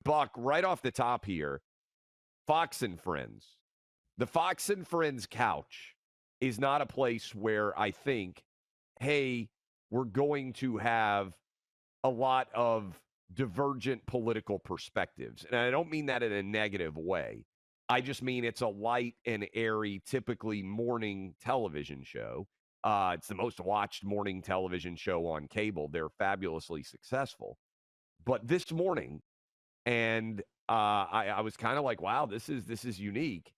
Buck, right off the top here, Fox and Friends. The Fox and Friends couch is not a place where I think, hey, we're going to have a lot of divergent political perspectives. And I don't mean that in a negative way. I just mean it's a light and airy, typically morning television show. It's the most watched morning television show on cable. They're fabulously successful. But this morning, and I was kind of like, wow, this is unique.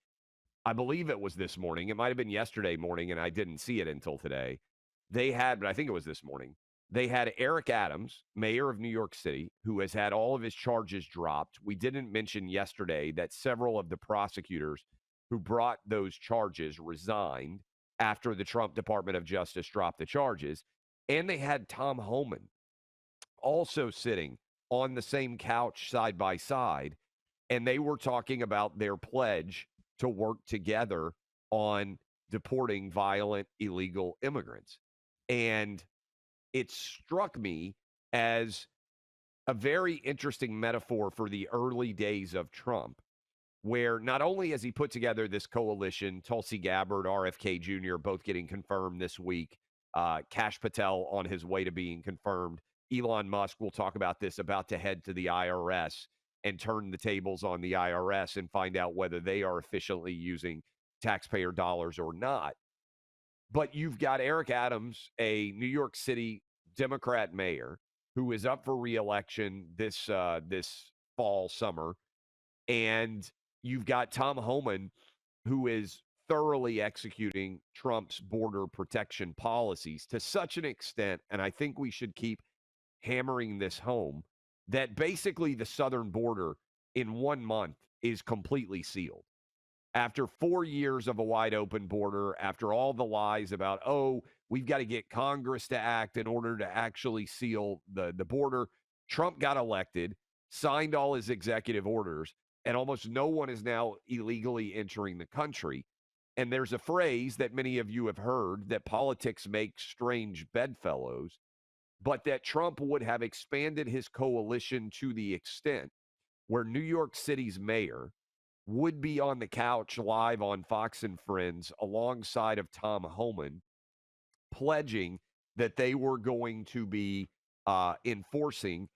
I believe it was this morning. It might have been yesterday morning, and I didn't see it until today. They had, but I think it was this morning. They had Eric Adams, mayor of New York City, who has had all of his charges dropped. We didn't mention yesterday that several of the prosecutors who brought those charges resigned after the Trump Department of Justice dropped the charges. And they had Tom Homan also sitting on the same couch side by side. And they were talking about their pledge to work together on deporting violent illegal immigrants. And it struck me as a very interesting metaphor for the early days of Trump, where not only has he put together this coalition, Tulsi Gabbard, RFK Jr., both getting confirmed this week, Kash Patel on his way to being confirmed, Elon Musk, we'll talk about this, about to head to the IRS and turn the tables on the IRS and find out whether they are efficiently using taxpayer dollars or not. But you've got Eric Adams, a New York City Democrat mayor, who is up for reelection this fall, summer, and you've got Tom Homan, who is thoroughly executing Trump's border protection policies to such an extent, and I think we should keep hammering this home, that basically the southern border in 1 month is completely sealed. After 4 years of a wide open border, after all the lies about, oh, we've got to get Congress to act in order to actually seal the border, Trump got elected, signed all his executive orders, and almost no one is now illegally entering the country. And there's a phrase that many of you have heard, that politics make strange bedfellows, but that Trump would have expanded his coalition to the extent where New York City's mayor would be on the couch live on Fox and Friends alongside of Tom Homan, pledging that they were going to be enforcing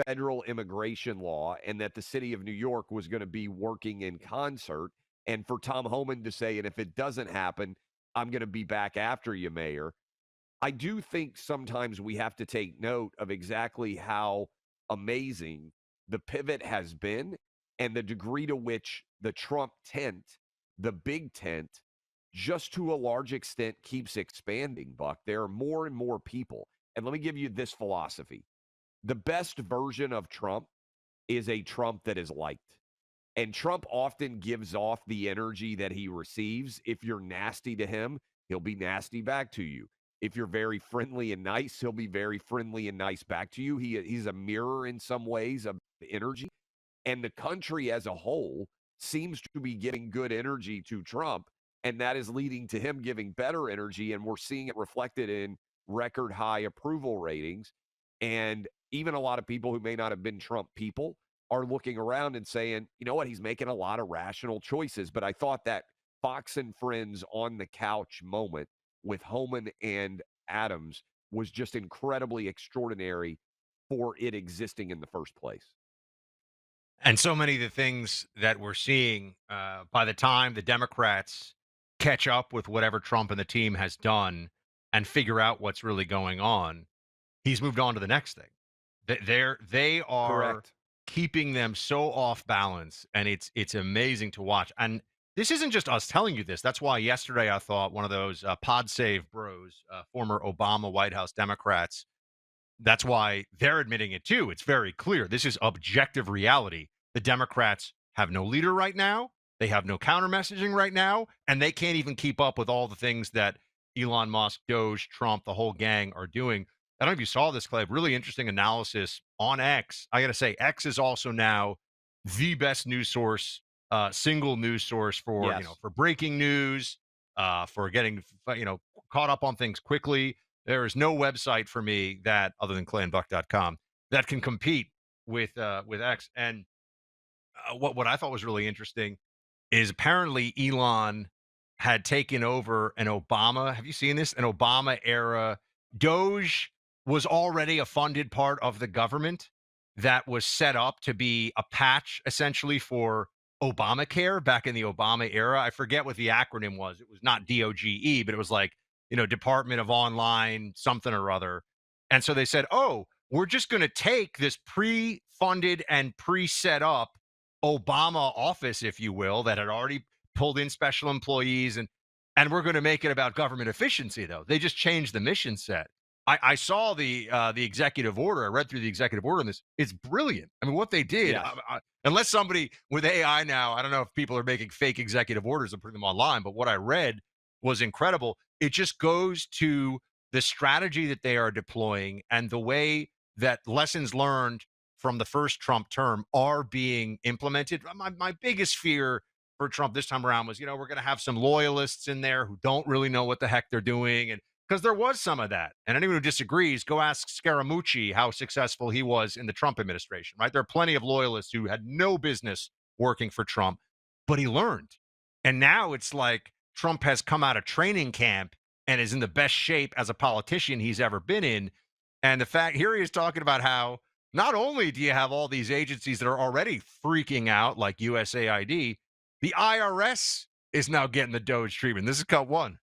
federal immigration law and that the city of New York was going to be working in concert. And for Tom Homan to say, and if it doesn't happen, I'm going to be back after you, Mayor. I do think sometimes we have to take note of exactly how amazing the pivot has been and the degree to which the Trump tent, the big tent, just to a large extent keeps expanding, Buck. There are more and more people. And let me give you this philosophy. The best version of Trump is a Trump that is liked. And Trump often gives off the energy that he receives. If you're nasty to him, he'll be nasty back to you. If you're very friendly and nice, he'll be very friendly and nice back to you. He's a mirror in some ways of the energy. And the country as a whole seems to be giving good energy to Trump. And that is leading to him giving better energy. And we're seeing it reflected in record high approval ratings. And even a lot of people who may not have been Trump people are looking around and saying, you know what, he's making a lot of rational choices. But I thought that Fox and Friends on the couch moment with Homan and Adams was just incredibly extraordinary for it existing in the first place. And so many of the things that we're seeing, by the time the Democrats catch up with whatever Trump and the team has done and figure out what's really going on, he's moved on to the next thing. They are Correct. keeping them so off balance, and it's amazing to watch. And this isn't just us telling you this. That's why yesterday I thought one of those Pod Save bros, former Obama White House Democrats, that's why they're admitting it too. It's very clear. This is objective reality. The Democrats have no leader right now. They have no counter messaging right now, and they can't even keep up with all the things that Elon Musk, Doge, Trump, the whole gang are doing. I don't know if you saw this, Clay. Really interesting analysis on X. I got to say, X is also now the best news source, single news source for Yes. for breaking news, for getting caught up on things quickly. There is no website for me that, other than clayandbuck.com, that can compete with X. And what I thought was really interesting is apparently Elon had taken over an Obama. Have you seen this? An Obama era Doge was already a funded part of the government that was set up to be a patch essentially for Obamacare back in the Obama era. I forget what the acronym was. It was not DOGE, but it was like, Department of Online something or other. And so they said, "Oh, we're just going to take this pre-funded and pre-set up Obama office, if you will, that had already pulled in special employees, and we're going to make it about government efficiency." Though they just changed the mission set. I saw the executive order. I read through the executive order on this. It's brilliant. I mean, what they did. Yes. Unless somebody with AI now, I don't know if people are making fake executive orders and putting them online, but what I read was incredible. It just goes to the strategy that they are deploying and the way that lessons learned from the first Trump term are being implemented. My biggest fear for Trump this time around was, we're going to have some loyalists in there who don't really know what the heck they're doing. And because there was some of that. And anyone who disagrees, go ask Scaramucci how successful he was in the Trump administration, right? There are plenty of loyalists who had no business working for Trump, but he learned. And now it's like Trump has come out of training camp and is in the best shape as a politician he's ever been in. And the fact here he is talking about how not only do you have all these agencies that are already freaking out, like USAID, the IRS is now getting the Doge treatment. This is cut one.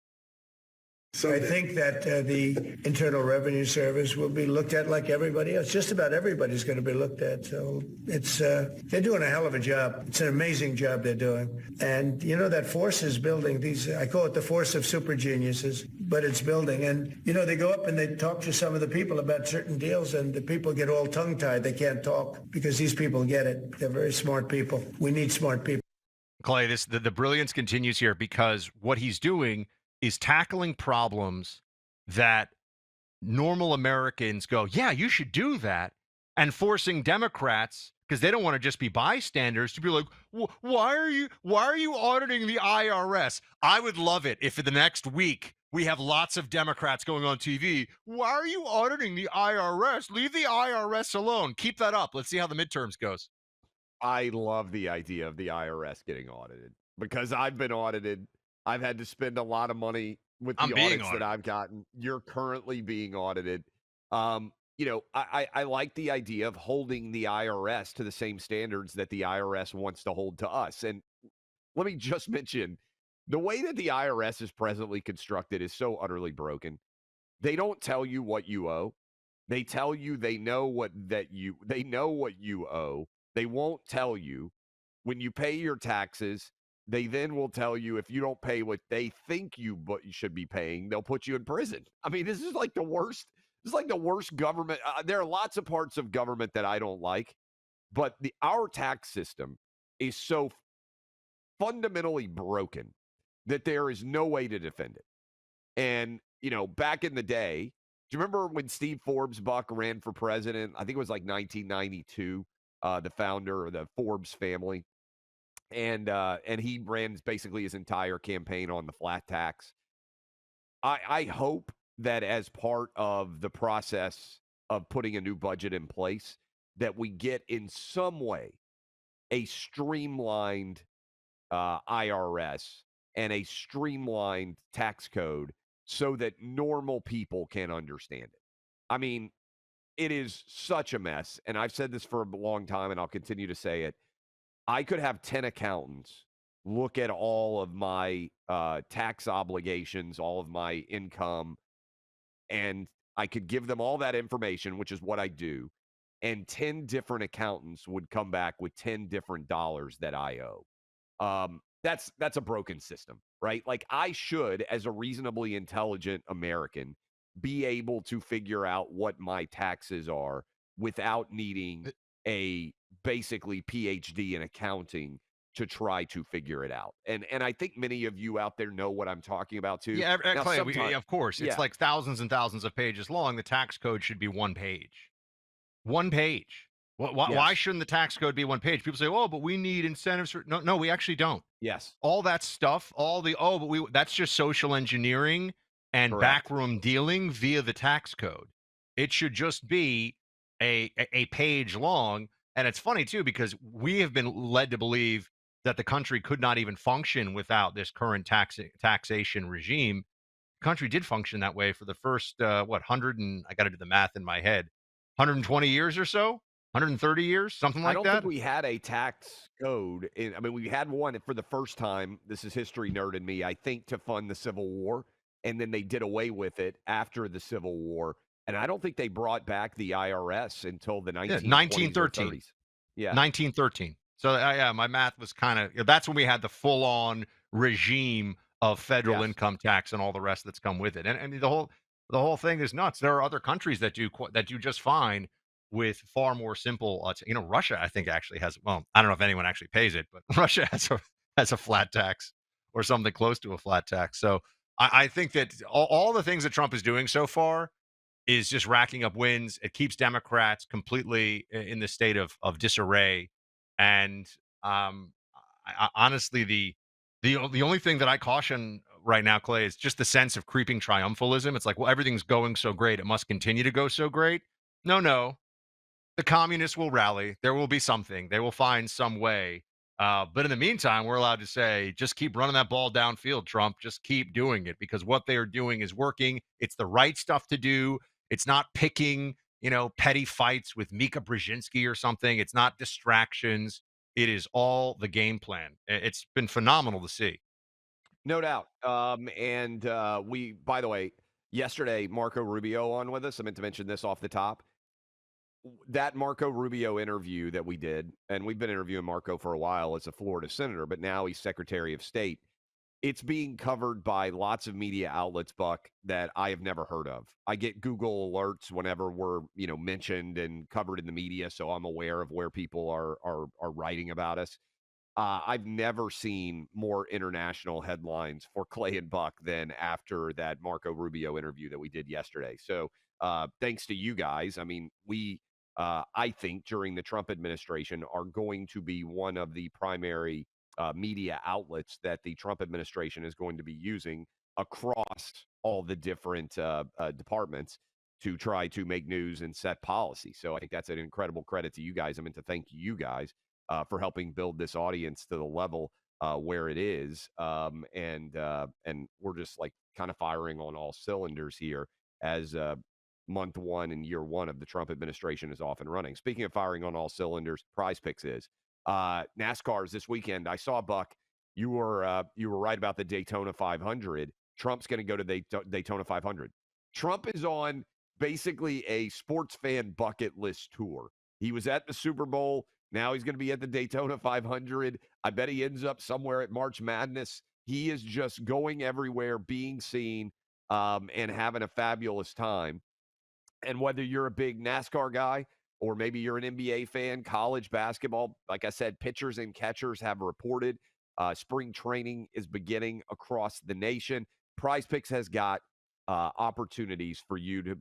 So I think that the Internal Revenue Service will be looked at like everybody else. Just about everybody's going to be looked at. So it's they're doing a hell of a job. It's an amazing job they're doing. And that force is building. I call it the force of super geniuses, but it's building. And they go up and they talk to some of the people about certain deals, and the people get all tongue-tied. They can't talk because these people get it. They're very smart people. We need smart people. Clay, the brilliance continues here because what he's doing is tackling problems that normal Americans go, yeah, you should do that, and forcing Democrats, because they don't want to just be bystanders, to be like, why are you auditing the IRS? I would love it if in the next week we have lots of Democrats going on TV. Why are you auditing the IRS? Leave the IRS alone. Keep that up. Let's see how the midterms goes. I love the idea of the IRS getting audited because I've been audited. I've had to spend a lot of money with the audits that I've gotten. You're currently being audited. I like the idea of holding the IRS to the same standards that the IRS wants to hold to us. And let me just mention, the way that the IRS is presently constructed is so utterly broken. They don't tell you what you owe. They tell you they know what you owe. They won't tell you when you pay your taxes. They then will tell you if you don't pay what they think you should be paying, they'll put you in prison. I mean, this is like the worst. This is like the worst government. There are lots of parts of government that I don't like, but our tax system is so fundamentally broken that there is no way to defend it. And back in the day, do you remember when Steve Forbes Buck ran for president? I think it was like 1992. The founder of the Forbes family. And he ran basically his entire campaign on the flat tax. I hope that as part of the process of putting a new budget in place, that we get in some way a streamlined IRS and a streamlined tax code so that normal people can understand it. I mean, it is such a mess. And I've said this for a long time, and I'll continue to say it. I could have 10 accountants look at all of my tax obligations, all of my income, and I could give them all that information, which is what I do. And 10 different accountants would come back with 10 different dollars that I owe. That's a broken system, right? Like I should, as a reasonably intelligent American, be able to figure out what my taxes are without needing a basically PhD in accounting to try to figure it out. And I think many of you out there know what I'm talking about too. Yeah, Now, Clay, of course. It's yeah, like thousands and thousands of pages long. The tax code should be one page. One page. Why yes, shouldn't the tax code be one page? People say, "Oh, but we need incentives for." No, we actually don't. yes, All that stuff, that's just social engineering and correct. backroom dealing via the tax code. It should just be a page long. And it's funny too because we have been led to believe that the country could not even function without this current taxation regime. The country did function that way for the first what 100 and I got to do the math in my head, 120 years or so, 130 years, something I like don't think that. we had a tax code. I mean, we had one for the first time. This is history nerd in me. I think to fund the Civil War, and then they did away with it after the Civil War. And I don't think they brought back the IRS until the Yeah, 1920s or 1913. 30s. Yeah. 1913. So yeah, my math was kind of that's when we had the full on regime of federal Yes. income tax and all the rest that's come with it. And the whole thing is nuts. There are other countries that do just fine with far more simple. Russia I think actually has. Well, I don't know if anyone actually pays it, but Russia has a flat tax or something close to a flat tax. So I think that all the things that Trump is doing so far is just racking up wins. It keeps Democrats completely in the state of disarray. And honestly, the only thing that I caution right now, Clay, is just the sense of creeping triumphalism. It's like, well, everything's going so great, it must continue to go so great. No, no, the communists will rally. There will be something. They will find some way. But in the meantime, we're allowed to say, just keep running that ball downfield, Trump. Just keep doing it because what they are doing is working. It's the right stuff to do. It's not picking, petty fights with Mika Brzezinski or something. It's not distractions. It is all the game plan. It's been phenomenal to see. No doubt. And we, by the way, yesterday, Marco Rubio on with us. I meant to mention this off the top. That Marco Rubio interview that we did, and we've been interviewing Marco for a while as a Florida senator, but now he's Secretary of State. It's being covered by lots of media outlets, Buck, that I have never heard of. I get Google alerts whenever we're, mentioned and covered in the media, so I'm aware of where people are writing about us. I've never seen more international headlines for Clay and Buck than after that Marco Rubio interview that we did yesterday. So, thanks to you guys. I mean, I think during the Trump administration are going to be one of the primary media outlets that the Trump administration is going to be using across all the different departments to try to make news and set policy. So I think that's an incredible credit to you guys. I mean, to thank you guys for helping build this audience to the level where it is. And we're just like kind of firing on all cylinders here as month one and year one of the Trump administration is off and running. Speaking of firing on all cylinders, Prize Picks is NASCAR's this weekend. I saw Buck. You were right about the Daytona 500. Trump's going to go to the Daytona 500. Trump is on basically a sports fan bucket list tour. He was at the Super Bowl. Now he's going to be at the Daytona 500. I bet he ends up somewhere at March Madness. He is just going everywhere, being seen, and having a fabulous time. And whether you're a big NASCAR guy or maybe you're an NBA fan, college basketball, like I said, pitchers and catchers have reported spring training is beginning across the nation. Prize Picks has got opportunities for you to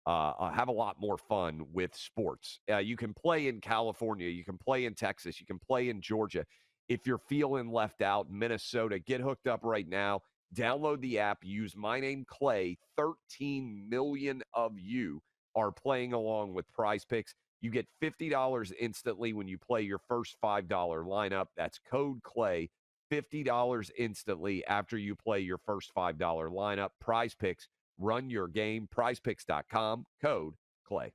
have a lot more fun with sports. You can play in California, you can play in Texas, you can play in Georgia. If you're feeling left out, Minnesota, get hooked up right now. Download the app. Use my name, Clay. 13 million of you are playing along with Prize Picks. You get $50 instantly when you play your first $5 lineup. That's code Clay. $50 instantly after you play your first $5 lineup. Prize Picks. Run your game. PrizePicks.com. Code Clay.